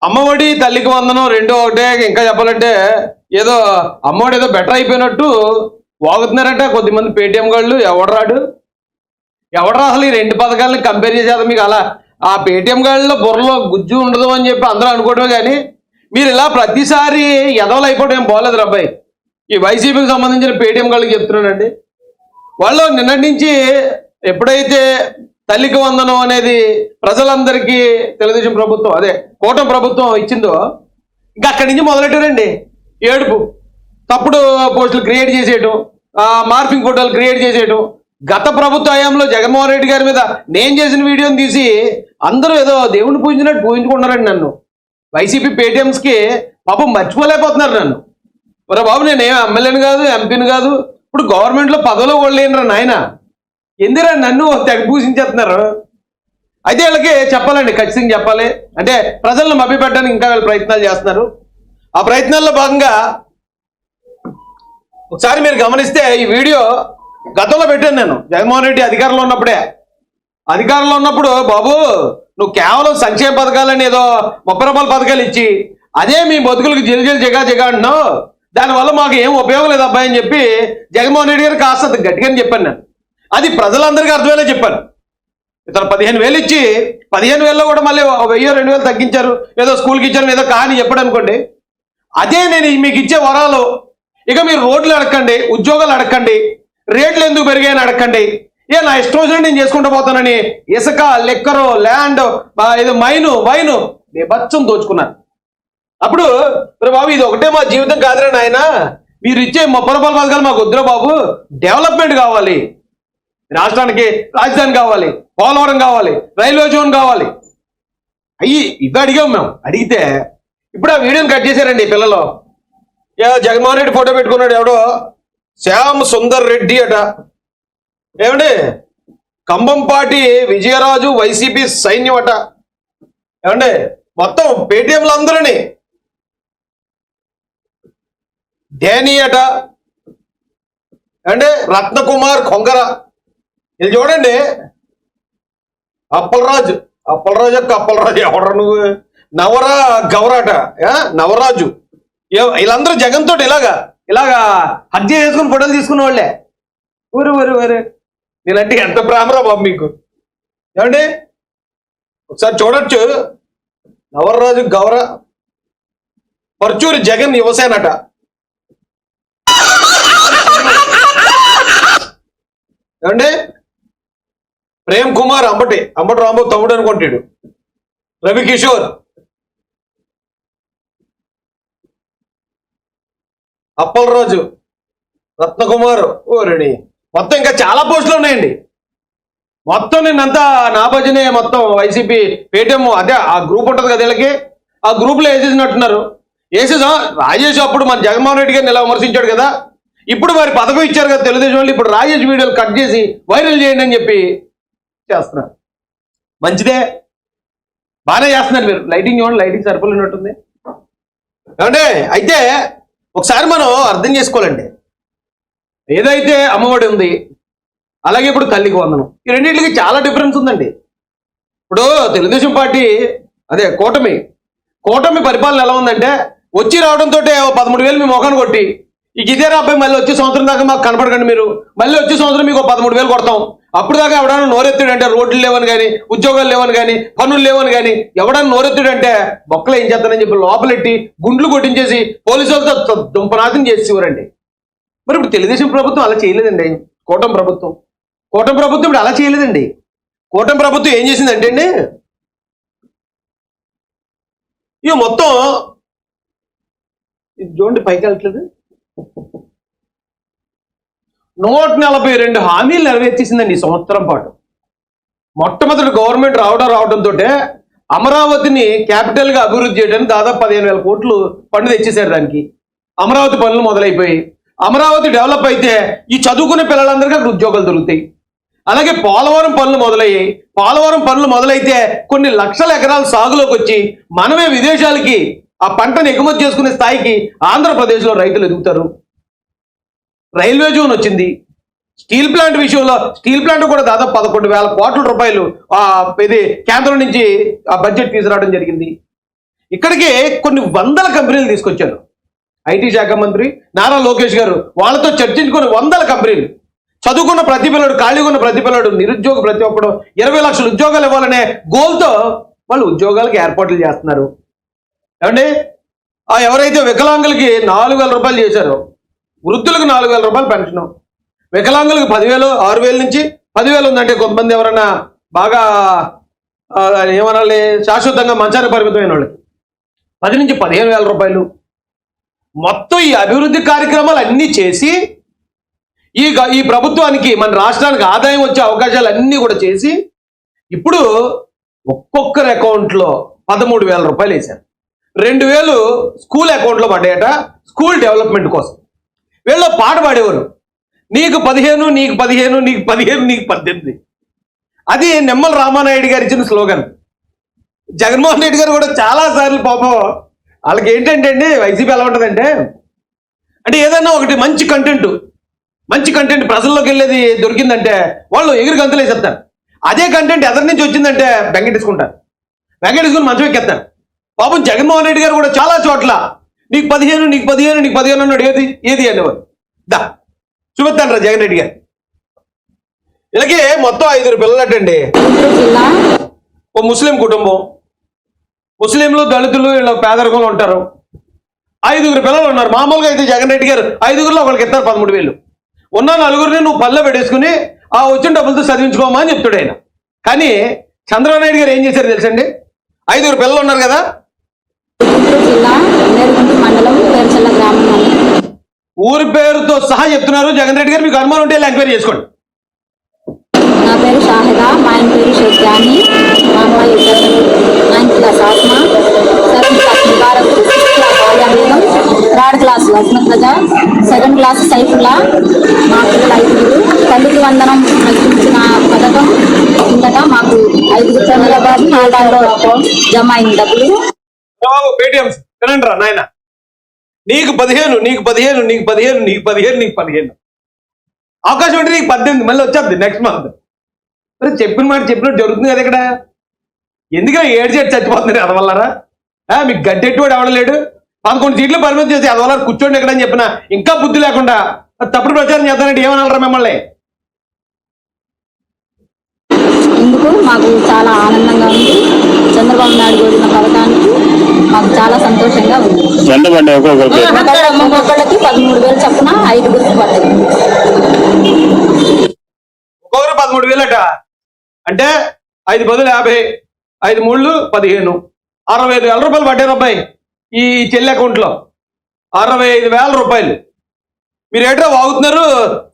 అమ్మఒడి తల్లికి వందనం రెండు ఒకటే. ఇంకా చెప్పాలంటే ఏదో అమ్మఒడి ఏదో బెటర్ అయిపోయినట్టు వాగుతున్నారంట కొద్దిమంది పేటీఎం గాళ్ళు. ఎవడరా అసలు ఈ రెండు పథకాలని కంపేర్ చేసేది మీకు అలా ఆ పేటీఎం గాళ్ళలో బుర్రలో గుజ్జు ఉండదు అని చెప్పి అందరూ అనుకోవడమే. కానీ మీరు ఇలా ప్రతిసారి ఎదవలు అయిపోవడం ఏం బాగోలేదు అబ్బాయి. ఈ వైసీపీకి సంబంధించిన పేటీఎం గాళ్ళకి చెప్తున్నానండి, వాళ్ళు నిన్నటి నుంచి ఎప్పుడైతే తల్లికి వందనం అనేది ప్రజలందరికీ తెలుగుదేశం ప్రభుత్వం అదే కూటమి ప్రభుత్వం ఇచ్చిందో ఇంకా అక్కడి నుంచి మొదలెట్టారండి ఏడుపు. తప్పుడు పోస్టులు క్రియేట్ చేసేయటం, మార్ఫింగ్ ఫోటోలు క్రియేట్ చేసేయటం. గత ప్రభుత్వ హయాంలో జగన్మోహన్ రెడ్డి గారి మీద నేను చేసిన వీడియోని తీసి అందరూ ఏదో దేవుణ్ణి పూజించినట్టు పూజించుకుంటున్నారండి నన్ను. వైసీపీ పేటీఎంస్కి పాపం మర్చిపోలేకపోతున్నారు నన్ను. ఒరే బాబు, నేనేం ఎమ్మెల్యేని కాదు, ఎంపీని కాదు, ఇప్పుడు గవర్నమెంట్లో పదవిలో వాళ్ళు లేనరా నాయన, ఎందురా నన్ను తెగ పూజించేస్తున్నారు. అయితే వీళ్ళకి చెప్పాలండి, ఖచ్చితంగా చెప్పాలి. అంటే ప్రజలను మభ్యపెట్టడానికి ఇంకా వీళ్ళు ప్రయత్నాలు చేస్తున్నారు. ఆ ప్రయత్నాల్లో భాగంగా ఒకసారి మీరు గమనిస్తే ఈ వీడియో గతంలో పెట్టాను నేను. జగన్మోహన్ రెడ్డి అధికారంలో ఉన్నప్పుడు బాబు నువ్వు కేవలం సంక్షేమ పథకాలని ఏదో 30 రూపాయల పథకాలు ఇచ్చి అదే మీ బతుకులకు జిల్జిల్ జగా అంటున్నావు, దానివల్ల మాకు ఏం ఉపయోగం లేదు అబ్బాయి అని చెప్పి జగన్మోహన్ రెడ్డి గారు కాస్త గట్టిగానే చెప్పాను నేను. అది ప్రజలందరికీ అర్థమయ్యేలా చెప్పాను. ఇతను 15,000 ఇచ్చి 15,000లో కూడా మళ్ళీ 1,000-2,000 తగ్గించారు, ఏదో స్కూల్కి ఇచ్చారు, ఏదో కానీ చెప్పాడు అనుకోండి. అదే నేను మీకు ఇచ్చే వరాలు. ఇక మీరు రోడ్లు అడగండి, ఉద్యోగాలు అడగండి, రేట్లు ఎందుకు పెరిగాయని అడగండి. నా ఇష్టం వచ్చినట్టు నేను చేసుకుంటూ పోతానని ఇసుక, లెక్కరు, ల్యాండ్, ఏదో వైను బచ్చం దోచుకున్నారు. అప్పుడు బాబు ఇది ఒకటే మా జీవితం కాదురా నాయన, మీరు ఇచ్చే 30 రూపాయల పథకాలు మాకు వద్దురా బాబు, డెవలప్మెంట్ కావాలి, రాష్ట్రానికి రాజధాని కావాలి, పోలవరం కావాలి, రైల్వే జోన్ కావాలి, ఇవి అడిగాం మేము. అడిగితే ఇప్పుడు ఆ వీడియోని కట్ చేశారండి పిల్లలు. జగన్మోహన్ రెడ్డి ఫోటో పెట్టుకున్నాడు ఎవడో, శ్యామ్ సుందర్ రెడ్డి అట. ఏమండి, కంబంపాటి విజయరాజు వైసీపీ సైన్యం అట. ఏమండి, మొత్తం పేటీఎంలు అందరినీ ధేని అట. అంటే రత్నకుమార్ కొంగర, ఇది చూడండి. అప్పలరాజు ఎవడ నువ్వు, నవరా గౌరాట, నవరాజు, వీళ్ళందరూ జగన్ తోటి ఇలాగా హజ్ చేసుకుని ఫోటోలు తీసుకున్న వాళ్ళే. ఊరు నేనంటే ఎంత ప్రేమరా బాబు మీకు. ఏమండి ఒకసారి చూడొచ్చు. నవరాజు గౌర, పర్చూరి జగన్ యువసేనట. ఏమండి ప్రేమ్ కుమార్ అంబటి రాంబాబు తమ్ముడు అనుకుంటాడు. రవికిషోర్, అప్పలరాజు, రత్నకుమార్, ఓరెడి, మొత్తం ఇంకా చాలా పోస్టులు ఉన్నాయండి. మొత్తం నిన్నంతా నా భజనే మొత్తం వైసీపీ పేటీఎం అదే ఆ గ్రూప్ ఉంటుంది కదా వీళ్ళకి, ఆ గ్రూప్లో వేసేసినట్టున్నారు. రాజేష్ అప్పుడు మన జగన్మోహన్ రెడ్డి గారిని ఇలా విమర్శించాడు కదా, ఇప్పుడు మరి పథకం ఇచ్చారు కదా తెలుగుదేశం వాళ్ళు, ఇప్పుడు రాజేష్ వీడియోలు కట్ చేసి వైరల్ చేయండి అని చెప్పి చేస్తున్నారు. మంచిదే, బాగానే చేస్తున్నారు మీరు. లైటింగ్ ఇవ్వండి, లైటింగ్ సరిపోలేనట్టుంది. ఏమంటే అయితే ఒకసారి మనం అర్థం చేసుకోవాలండి. ఏదైతే అమ్మఒడి ఉంది, అలాగే ఇప్పుడు తల్లికి వందనం, ఈ రెండింటికి చాలా డిఫరెన్స్ ఉందండి. ఇప్పుడు తెలుగుదేశం పార్టీ అదే కూటమి పరిపాలన ఎలా ఉందంటే, వచ్చి రావడంతో 13,000 మీ మొఖాన్ని కొట్టి, ఇదేరా అబ్బాయి మళ్ళీ వచ్చే సంవత్సరం దాకా మాకు కనపడకండి మీరు, మళ్ళీ వచ్చే సంవత్సరం మీకు 13,000 కొడతాం, అప్పుడు దాకా ఎవడన్నా నోరెత్తుడంటే రోడ్లు లేవని కానీ, ఉద్యోగాలు లేవని కానీ, పనులు లేవని కానీ ఎవడన్నా నోరెత్తుడంటే బొక్కలు ఏం చేస్తానని చెప్పి లోపలెట్టి గుండ్లు కొట్టించేసి పోలీసులతో దుంపనాశనం చేసేవారండి. మరి ఇప్పుడు తెలుగుదేశం ప్రభుత్వం అలా చేయలేదండి. కూటమి ప్రభుత్వం ఇప్పుడు అలా చేయలేదండి. కూటమి ప్రభుత్వం ఏం చేసిందంటే అండి, ఇక మొత్తం చూడండి పైకి వెళ్ళట్లేదు, 142 హామీలు నెరవేర్చేసిందండి ఈ సంవత్సరం పాటు. మొట్టమొదటి గవర్నమెంట్ రావడంతో అమరావతిని క్యాపిటల్గా అభివృద్ధి చేయడానికి దాదాపు 15,000 కోట్లు ఫండ్ తెచ్చేశారు. దానికి అమరావతి పనులు మొదలైపోయి, అమరావతి డెవలప్ అయితే ఈ చదువుకునే పిల్లలందరికీ అక్కడ ఉద్యోగాలు దొరుకుతాయి. అలాగే పోలవరం పనులు మొదలైతే కొన్ని లక్షల ఎకరాలు సాగులోకి వచ్చి మనమే విదేశాలకి ఆ పంటను ఎగుమతి చేసుకునే స్థాయికి ఆంధ్రప్రదేశ్లో రైతులు ఎదుగుతారు. రైల్వే జోన్ వచ్చింది. స్టీల్ ప్లాంట్ విషయంలో స్టీల్ ప్లాంట్ కూడా దాదాపు 11,000 కోట్ల రూపాయలు ఇది కేంద్రం నుంచి ఆ బడ్జెట్ తీసుకురావడం జరిగింది. ఇక్కడికి కొన్ని వందల కంపెనీలు తీసుకొచ్చారు. ఐటీ శాఖ మంత్రి నారా లోకేష్ గారు వాళ్ళతో చర్చించుకుని వందల కంపెనీలు, చదువుకున్న ప్రతి పిల్లడు, ఖాళీగా ఉన్న ప్రతి పిల్లడు, నిరుద్యోగ ప్రతి ఒక్కడు 20 లక్షల ఉద్యోగాలు ఇవ్వాలనే గోల్తో వాళ్ళు ఉద్యోగాలకు ఏర్పాట్లు చేస్తున్నారు. ఏమండి, ఎవరైతే వికలాంగులకి 4,000 రూపాయలు చేశారో, వృద్ధులకు 4,000 రూపాయలు పెన్షన్, వికలాంగులకు 10,000, 6,000 నుంచి 10,000 ఉందంటే కొంతమంది ఎవరన్నా బాగా ఏమనాలి, శాశ్వతంగా మంచానికి పరిమితమైన వాళ్ళకి 10 నుంచి 15,000 రూపాయలు. మొత్తం ఈ అభివృద్ధి కార్యక్రమాలు అన్నీ చేసి ఈ ప్రభుత్వానికి, మన రాష్ట్రానికి ఆదాయం వచ్చే అవకాశాలు అన్నీ కూడా చేసి ఇప్పుడు ఒక్కొక్కరి అకౌంట్లో 13,000 రూపాయలు వేశారు. 2,000 స్కూల్ అకౌంట్లో పడ్డాయట, స్కూల్ డెవలప్మెంట్ కోసం. వీళ్ళు పాట పాడేవారు, నీకు 15, నీకు 15, నీకు 15, నీకు 18. అది నిమ్మల రామానాయుడు గారు ఇచ్చిన స్లోగన్. జగన్మోహన్ రెడ్డి గారు కూడా చాలాసార్లు పాపం వాళ్ళకి ఏంటంటే అండి, వైసీపీ ఎలా ఉంటుందంటే, అంటే ఏదైనా ఒకటి మంచి కంటెంట్ ప్రజల్లోకి వెళ్ళేది దొరికిందంటే వాళ్ళు ఎగిరి గంతులేసేస్తారు. అదే కంటెంట్ ఎదరి నుంచి వచ్చిందంటే వెంకటేసుకుంటారు, వెంకటేసుకుని మంచం ఎక్కేస్తారు. పాపం జగన్మోహన్ రెడ్డి గారు కూడా చాలా చోట్ల నీకు 15, నీకు 15, నీకు 15 అన్నాడు. ఏది అనేవారు. దా చూపిస్తాను రా జగన్ రెడ్డి గారు. ఇలాగే మొత్తం 5 పిల్లలటండి. ఓ ముస్లిం కుటుంబం, ముస్లింలు, దళితులు, ఇలా పేదరికంలో ఉంటారు. 5 పిల్లలు ఉన్నారు. మామూలుగా అయితే జగన్ రెడ్డి గారు 5గురిలో ఒకరికి ఇస్తారు 13,000. ఉన్న 4గురిని నువ్వు పల్లె పెట్టేసుకుని ఆ వచ్చిన డబ్బులతో చదివించుకోమా అని చెప్తాడు ఆయన. కానీ చంద్రబాబు నాయుడు గారు ఏం చేశారు తెలుసండి, 5 పిల్లలు ఉన్నారు కదా, ఊరి పేరుతో సహా చెప్తున్నారు. జగన్ రెడ్డి గారు మీకు అనుమానం ఉంటే ఎంక్వైరీ చేసుకోండి. నా పేరు షాహిదా, మా ఆయన పేరు షేఖ్యాని, మా అమ్మాయి 9th class Asma, 7th class Mubarak, 6th class Aliya Begum, 3rd class Asmat Raza, 2nd class Saifullah. మా పిల్లలు 5. తల్లికి వందనం ఇచ్చిన పథకం కిందట మాకు 5 చంద్రబాబు ఖాతాలో జమ అయిన డబ్బులు. పేటిఎం తినండి రా నాయన, నీకు 15, నీకు 15, నీకు 15, నీకు 15, నీకు 15. అవకాశం అంటే నీకు 18 మళ్ళీ వచ్చేది నెక్స్ట్ మంత్. మరి చెప్పిన మాట చెప్పినట్టు జరుగుతుంది కదా ఇక్కడ. ఎందుకంటే ఏడ్చేటి చచ్చిపోతుంది అదవల్లరా. మీకు గడ్డెట్టువాడు ఎవడలేడు. 11 సీట్లు పరిమితి చేసి అదవల్ల కూర్చోండి ఎక్కడని చెప్పినా ఇంకా బుద్ధి లేకుండా తప్పుడు ప్రచారం చేస్తానంటే ఏమనాలరా మిమ్మల్ని. ఇందుకు మాకు చాలా ఆనందంగా ఉంది. చంద్రబాబు నాయుడు కోరిన పథకానికి మాకు చాలా సంతోషంగా ఉంది. ఒక్కొక్కళ్ళకి 13,000 చొప్పున 5 గుర్తు పడ్డాయి. ఒక్కొక్కరు 13,000 అంటే 5 బదులు 50, 5 3 15, 65,000 రూపాయలు పడ్డారు అబ్బాయి ఈ చెల్లి అకౌంట్లో. 65,000 రూపాయలు. మీరు ఏటో వాగుతున్నారు,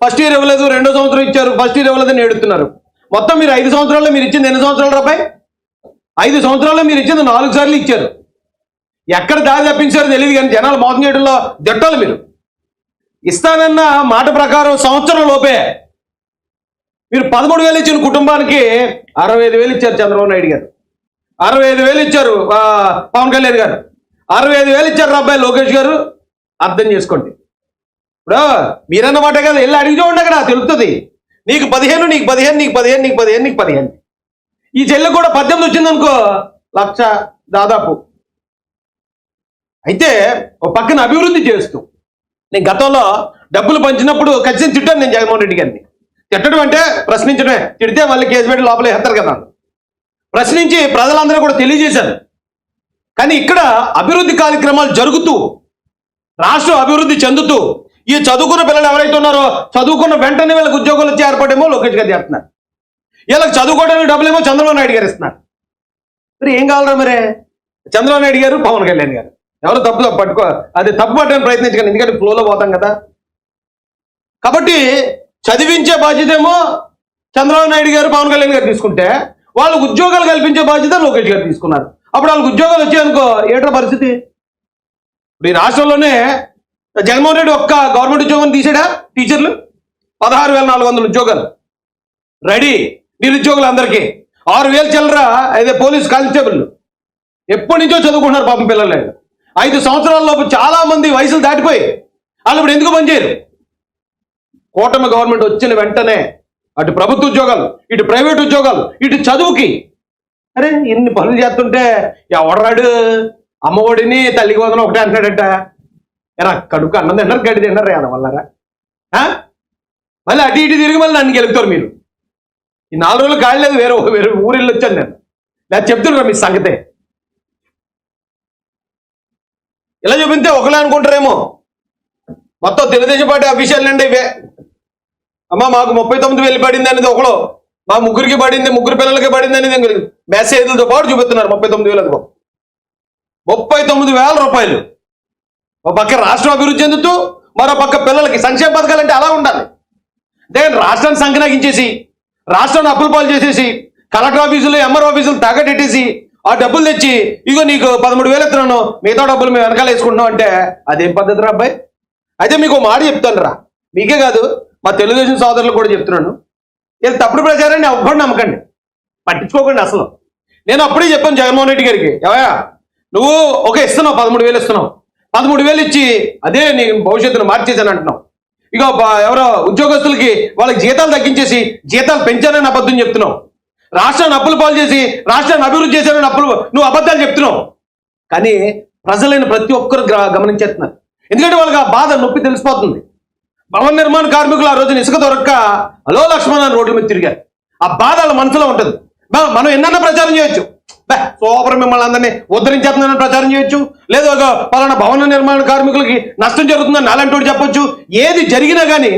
ఫస్ట్ ఇయర్ ఇవ్వలేదు, 2వ సంవత్సరం ఇచ్చారు, ఫస్ట్ ఇయర్ ఇవ్వలేదని ఏడుతున్నారు. మొత్తం మీరు 5 సంవత్సరాల్లో మీరు ఇచ్చింది ఎన్ని సంవత్సరాలు రూపాయి? 5 సంవత్సరాల్లో మీరు ఇచ్చింది 4 సార్లు ఇచ్చారు. ఎక్కడ దారి తప్పించారో తెలియదు కానీ జనాలు మోసం చేయడంలో జట్టాలు. మీరు ఇస్తానన్న మాట ప్రకారం సంవత్సరం లోపే మీరు 13,000 ఇచ్చిన కుటుంబానికి 65,000 ఇచ్చారు చంద్రబాబు నాయుడు గారు. 65,000 ఇచ్చారు పవన్ కళ్యాణ్ గారు. 65,000 ఇచ్చారు అబ్బాయి లోకేష్ గారు. అర్థం చేసుకోండి. ఇప్పుడు మీరన్నమాట కదా, వెళ్ళి అడిగి చూడండి, అక్కడ తెలుస్తుంది. నీకు 15, నీకు 15, నీకు 15, నీకు 15, నీకు 15. ఈ చెల్లి కూడా 18 వచ్చిందనుకో, 1,00,000 దాదాపు. అయితే ఒక పక్కన అభివృద్ధి చేస్తూ, నేను గతంలో డబ్బులు పంచినప్పుడు ఖచ్చితంగా తిట్టాను నేను జగన్మోహన్ రెడ్డి గారిని. తిట్టడం అంటే ప్రశ్నించడమే. తిడితే మళ్ళీ కేసు పెట్టి లోపల వేస్తారు కదా. ప్రశ్నించి ప్రజలందరూ కూడా తెలియజేశారు. కానీ ఇక్కడ అభివృద్ధి కార్యక్రమాలు జరుగుతూ, రాష్ట్రం అభివృద్ధి చెందుతూ, ఈ చదువుకున్న పిల్లలు ఎవరైతే ఉన్నారో చదువుకున్న వెంటనే వీళ్ళకి ఉద్యోగాలు వచ్చి ఏర్పడేమో లోకేష్ గారు చేస్తున్నారు. వీళ్ళకి చదువుకోవడానికి డబ్బులేమో చంద్రబాబు నాయుడు గారు ఇస్తున్నారు. మరి ఏం కావాలరా మరి? చంద్రబాబు నాయుడు గారు, పవన్ కళ్యాణ్ గారు ఎవరు తప్పు పట్టుకో, అది తప్పు పట్టడానికి ప్రయత్నించకండి, ఎందుకంటే ఫ్లోలో పోతాం కదా. కాబట్టి చదివించే బాధ్యత ఏమో చంద్రబాబు నాయుడు గారు, పవన్ కళ్యాణ్ గారు తీసుకుంటే, వాళ్ళకు ఉద్యోగాలు కల్పించే బాధ్యత లోకేష్ గారు తీసుకున్నారు. అప్పుడు వాళ్ళకి ఉద్యోగాలు వచ్చాయనుకో ఏట్రా పరిస్థితి? ఇప్పుడు ఈ రాష్ట్రంలోనే జగన్మోహన్ రెడ్డి ఒక్క గవర్నమెంట్ ఉద్యోగం తీసాడా? టీచర్లు 16,400 ఉద్యోగాలు రెడీ. నిరుద్యోగులు అందరికీ 6,000 చిల్లరా. అయితే పోలీస్ కానిస్టేబుల్ ఎప్పటి నుంచో చదువుకుంటున్నారు పాపం పిల్లలు. 5 సంవత్సరాల లోపు చాలా మంది వయసులు దాటిపోయి వాళ్ళు ఇప్పుడు ఎందుకు పనిచేయరు? కూటమి గవర్నమెంట్ వచ్చిన వెంటనే అటు ప్రభుత్వ ఉద్యోగాలు, ఇటు ప్రైవేట్ ఉద్యోగాలు, ఇటు చదువుకి, అరే ఇన్ని పనులు చేస్తుంటే ఎవడరాడు అమ్మఒడిని తల్లికి వదన ఒకటే అంటాడట. ఏరా కడుపు అన్నం తిన్నారు, గడ్డి తిన్నారు వల్లరా. మళ్ళీ అటు ఇటు తిరిగి మళ్ళీ నన్ను గెలుపుతారు మీరు. ఈ 4 రోజులు కాలేదు, వేరే వేరే ఊరిల్లు వచ్చాను నేను. లేదా చెప్తున్నా మీ సంగతే. ఇలా చూపితే ఒకలే అనుకుంటారేమో. మొత్తం తెలుగుదేశం పార్టీ అఫీషియల్ అండి ఇవే. అమ్మ మాకు 39,000 పడింది అనేది ఒకడు, మా ముగ్గురికి పడింది, ముగ్గురు పిల్లలకి పడింది అనేది మెసేజ్లతో పాటు చూపిస్తున్నారు. 39,000 39,000 రూపాయలు. ఒక పక్క రాష్ట్రం అభివృద్ధి చెందుతూ మరో పక్క పిల్లలకి సంక్షేమ పథకాలు అంటే అలా ఉండాలి. అంటే రాష్ట్రాన్ని సంకనాగించేసి, రాష్ట్రాన్ని అప్పుల పాలు చేసేసి, కలెక్టర్ ఆఫీసులు ఎంఆర్ ఆఫీసులు తాకట్టేసి ఆ డబ్బులు తెచ్చి ఇగో నీకు 13,000 ఇస్తున్నాను, మిగతా డబ్బులు మేము వెనకాల వేసుకుంటున్నాం అంటే అదేం పద్ధతి రా అబ్బాయి? అయితే మీకు మాట చెప్తాను రా, మీకే కాదు మా తెలుగుదేశం సోదరులు కూడా చెప్తున్నాను. ఇది తప్పుడు ప్రచారాన్ని ఎవ్వరు నమ్మకండి, పట్టించుకోకండి అసలు. నేను అప్పుడే చెప్పాను జగన్మోహన్ రెడ్డి గారికి, ఏవయ్యా నువ్వు ఇస్తున్నావు 13,000 ఇస్తున్నావు, 13,000 ఇచ్చి అదే నీ భవిష్యత్తును మార్చేసాను అంటున్నావు. ఇక ఎవరో ఉద్యోగస్తులకి వాళ్ళకి జీతాలు తగ్గించేసి జీతాలు పెంచానని అబద్ధం చెప్తున్నావు. రాష్ట్రాన్ని అప్పులు పాలు చేసి రాష్ట్రాన్ని అభివృద్ధి చేశానని నువ్వు అబద్ధాలు చెప్తున్నావు. కానీ ప్రజలైన ప్రతి ఒక్కరు గమనించేస్తున్నారు. ఎందుకంటే వాళ్ళకి ఆ బాధ నొప్పి తెలిసిపోతుంది. భవన నిర్మాణ కార్మికులు ఆ రోజున ఇసుక దొరక్క అలో లక్ష్మణ్ అని రోడ్ల మీద తిరిగారు. ఆ బాధ వాళ్ళ మనసులో ఉంటుంది. మనం ఎన్నన్నా ప్రచారం చేయొచ్చు, సూపర్ మిమ్మల్ని అందరినీ ఉద్ధరించేస్తుందని ప్రచారం చేయొచ్చు, లేదు ఒక పలానా భవన నిర్మాణ కార్మికులకి నష్టం జరుగుతుందని అలాంటి చెప్పొచ్చు. ఏది జరిగినా కానీ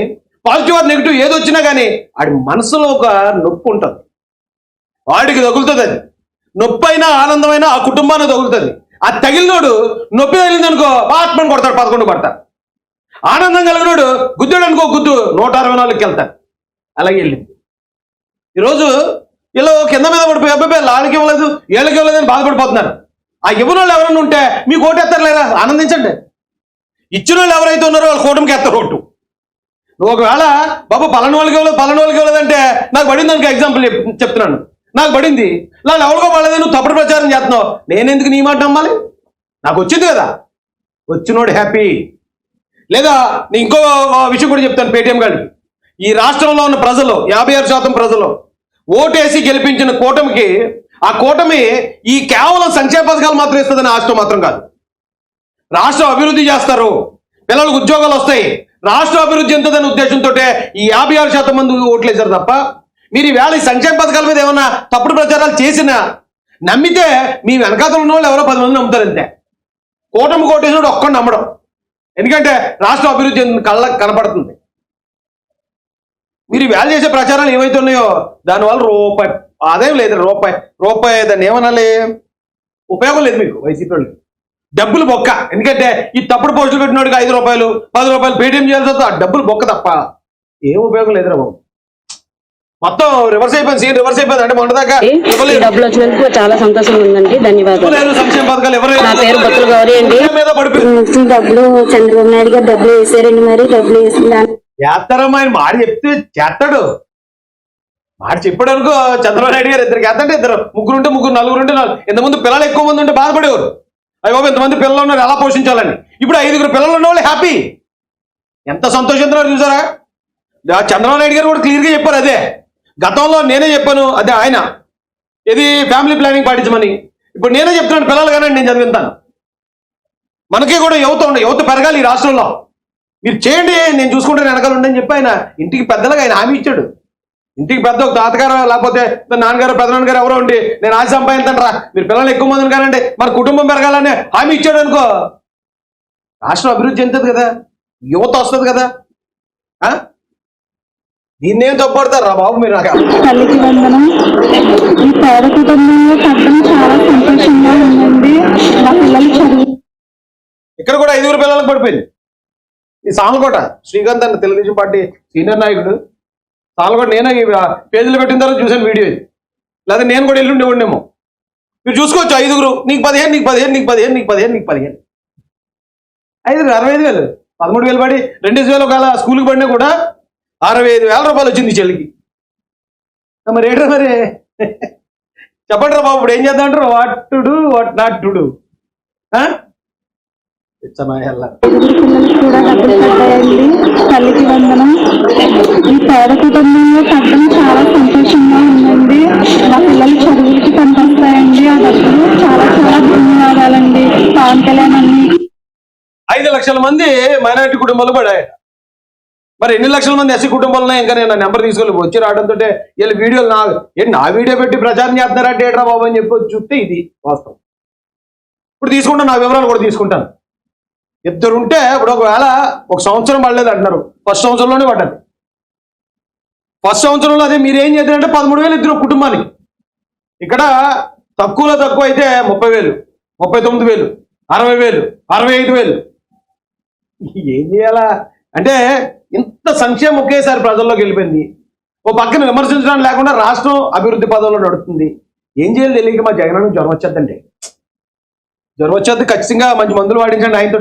పాజిటివ్ ఆర్ నెగిటివ్ ఏది వచ్చినా కానీ ఆడి మనసులో ఒక నొప్పి ఉంటుంది, వాడికి తగులుతుంది. అది నొప్పి అయినా ఆనందమైనా ఆ కుటుంబాన్ని తగులుతుంది. ఆ తగిలినోడు నొప్పి తగిలింది అనుకో ఆత్మని కొడతాడు, 11 కొడతాడు. ఆనందం కలిగినోడు గుద్దుడు అనుకో గుద్దు 164కి వెళ్తాడు. అలాగే వెళ్ళింది. ఈరోజు ఇలా కింద మీద పడిపోయి అబ్బాయి లాళ్ళకి ఇవ్వలేదు ఏళ్ళకి ఇవ్వలేదని బాధపడిపోతున్నారు. ఆ ఇవ్వని వాళ్ళు ఎవరైనా ఉంటే మీకు ఓటు ఎత్తారు లేదా? ఆనందించండి. ఇచ్చిన వాళ్ళు ఎవరైతే ఉన్నారో వాళ్ళు కూటమికి ఎత్తారు ఓటు. నువ్వు ఒకవేళ బాబు పలానా వాళ్ళకి ఇవ్వలేదంటే నాకు పడింది అనుకో, ఎగ్జాంపుల్ చెప్తున్నాను, నాకు పడింది, ఇలా ఎవరికో పడలేదు, నువ్వు తప్పుడు ప్రచారం చేస్తున్నావు, నేనెందుకు నీ మాట నమ్మాలి? నాకు వచ్చింది కదా, వచ్చినోడు హ్యాపీ. లేదా నేను ఇంకో విషయం కూడా చెప్తాను పేటీఎం గారికి. ఈ రాష్ట్రంలో ఉన్న ప్రజలు 56% ప్రజలు ఓటేసి గెలిపించిన కూటమికి, ఆ కూటమి ఈ కేవలం సంక్షేమ పథకాలు మాత్రం ఇస్తుందని ఆశతో మాత్రం కాదు. రాష్ట్రం అభివృద్ధి చేస్తారు, పిల్లలకు ఉద్యోగాలు వస్తాయి, రాష్ట్ర అభివృద్ధి ఎంతుందనే ఉద్దేశంతో ఈ 56% మంది ఓట్లు వేశారు తప్ప మీరు ఈవేళ ఈ సంక్షేమ పథకాల మీద ఏమన్నా తప్పుడు ప్రచారాలు చేసినా నమ్మితే మీ వెనకాతలు ఉన్న వాళ్ళు ఎవరో 10 మంది నమ్ముతారు అంతే. కూటమి కోటేసినోడు ఒక్కడు నమ్మడం. ఎందుకంటే రాష్ట్ర అభివృద్ధి కళ్ళకు కనపడుతుంది. మీరు వేళ చేసే ప్రచారాలు ఏవైతే ఉన్నాయో దానివల్ల రూపాయి ఆదాయం లేదు. రూపాయి దాన్ని ఏమనాలి, ఉపయోగం లేదు మీకు వైసీపీ వాళ్ళకి. డబ్బులు బొక్క. ఎందుకంటే ఈ తప్పుడు పోస్టులు పెట్టినోడికి 5 రూపాయలు 10 రూపాయలు పేటీఎం చేయాల్సి వస్తే ఆ డబ్బులు బొక్క తప్ప ఏం ఉపయోగం లేదురా బాబు. మొత్తం రివర్స్ అయిపోయింది, సీన్ రివర్స్ అయిపోయింది. అంటే మొన్నదాకా డబ్బులు వచ్చినందుకు చాలా సంతోషంగా ఉందండి, ధన్యవాదాలు. సంక్షేమ పథకాలు నా పేరు బొత్తుల గౌరీ అండి. మీద పడిపోయింది. డబ్బులు చంద్రబాబు నాయుడు గారు డబ్బులు వేసారండి, మరి డబ్బులు వేసిందని చేస్తారమ్మా. ఆయన మాట చెప్తే చేస్తాడు, మాట చెప్పాడు అనుకో. చంద్రబాబు నాయుడు గారు ఇద్దరికి చేస్తంటే ఇద్దరు, ముగ్గురు ఉంటే ముగ్గురు, నలుగురు ఉంటే నాలుగు. ఇంతకుముందు పిల్లలు ఎక్కువ మంది ఉంటే బాధపడేవారు, అయ్యో ఇంతమంది పిల్లలు ఉన్నారు ఎలా పోషించాలని. ఇప్పుడు 5 పిల్లలు ఉన్న వాళ్ళు హ్యాపీ, ఎంత సంతోషిస్తున్నారు చూసారా. చంద్రబాబు నాయుడు గారు కూడా క్లియర్గా చెప్పారు. అదే గతంలో నేనే చెప్పాను, అదే ఆయన ఇది ఫ్యామిలీ ప్లానింగ్ పాటించమని. ఇప్పుడు నేనే చెప్తున్నాను, పిల్లలు కానీ నేను చదివిస్తాను. మనకి కూడా యువత పెరగాలి ఈ రాష్ట్రంలో. మీరు చేయండి, నేను చూసుకుంటే వెనకాల ఉండని చెప్పి ఆయన ఇంటికి పెద్దలుగా ఆయన హామీ ఇచ్చాడు. ఇంటికి పెద్ద ఒక తాతగారు లేకపోతే నాన్నగారు పెద్దనాన్నగారు ఎవరో ఉండి నేను ఆశ సంపాదించాను రా, మీరు పిల్లలు ఎక్కువ మందిని కానండి, మన కుటుంబం పెరగాలని హామీ ఇచ్చాడు అనుకో, రాష్ట్రం అభివృద్ధి చెందుతుంది కదా, యువత వస్తుంది కదా. దీన్నేం తప్పడతారు రా బాబు మీరు. నాకు తల్లికి వందనం. ఈ పేద కుటుంబంలో పడ్డం చాలా సంతోషంగా ఉందండి. మా పిల్లలు చదువు ఇక్కడ కూడా 5 పిల్లలకు పడిపోయింది. ఈ సామలకోట శ్రీకాంత్ అన్న తెలుగుదేశం పార్టీ సీనియర్ నాయకుడు, సామలకోట నేనే పేజీలు పెట్టిన తర్వాత చూసాను వీడియో ఇది. లేదా నేను కూడా వెళ్ళి ఉండేవాడినేమో. మీరు చూసుకోవచ్చు, 5 నీకు 15, నీకు 15, నీకు 15, నీకు 15, నీకు 15. 5 65,000, 13,000 పడి 2,000 ఒకవేళ స్కూల్కి పడినా కూడా 65,000 రూపాయలు వచ్చింది చెల్లికి. మరి ఏంటో మరి చెప్పండి రా బాబు, ఇప్పుడు ఏం చేద్దాం అంటారు, what to do what not to do. పిల్లలకు కూడా డబ్బులు పడ్డాయండి. తల్లికి వందనం. ఈ పేద కుటుంబంలో పడ్డం చాలా సంతోషంగా ఉందండి. మా పిల్లలు చదువులకి పనికొస్తాయండి ఆ డబ్బులు. చాలా చాలా ధన్యవాదాలండి. పవన్ కళ్యాణ్ అన్ని 5 లక్షల మంది మైనారిటీ కుటుంబాలు పడాయట. మరి ఎన్ని లక్షల మంది ఎస్సీ కుటుంబాలు ఇంకా నేను నెంబర్ తీసుకెళ్ళి వచ్చి రావడంతో వీళ్ళు వీడియోలు నా వీడియో పెట్టి ప్రచారం చేస్తున్నారంటే ఏట్రా బాబు అని చెప్పి చూస్తే ఇది వాస్తవం. ఇప్పుడు తీసుకుంటాను, నా వివరాలు కూడా తీసుకుంటాను. ఇద్దరుంటే ఇప్పుడు ఒకవేళ 1 సంవత్సరం పడలేదు అంటున్నారు, ఫస్ట్ సంవత్సరంలోనే పడ్డది. ఫస్ట్ సంవత్సరంలో అదే మీరు ఏం చేద్దారంటే 13,000 ఇద్దరు కుటుంబానికి. ఇక్కడ తక్కువలో తక్కువ అయితే 30,000, 39,000, 60,000, 65,000. ఏం చేయాలా అంటే ఇంత సంక్షేమం ఒకేసారి ప్రజల్లోకి వెళ్ళిపోయింది. ఓ పక్కన విమర్శించడం లేకుండా రాష్ట్రం అభివృద్ధి పదంలో నడుస్తుంది. ఏం చేయాలి తెలియక మా జగన్ జ్వరం వచ్చేద్దండి. జ్వరం వచ్చేది ఖచ్చితంగా మంచి మందులు వాడించండి ఆయనతో.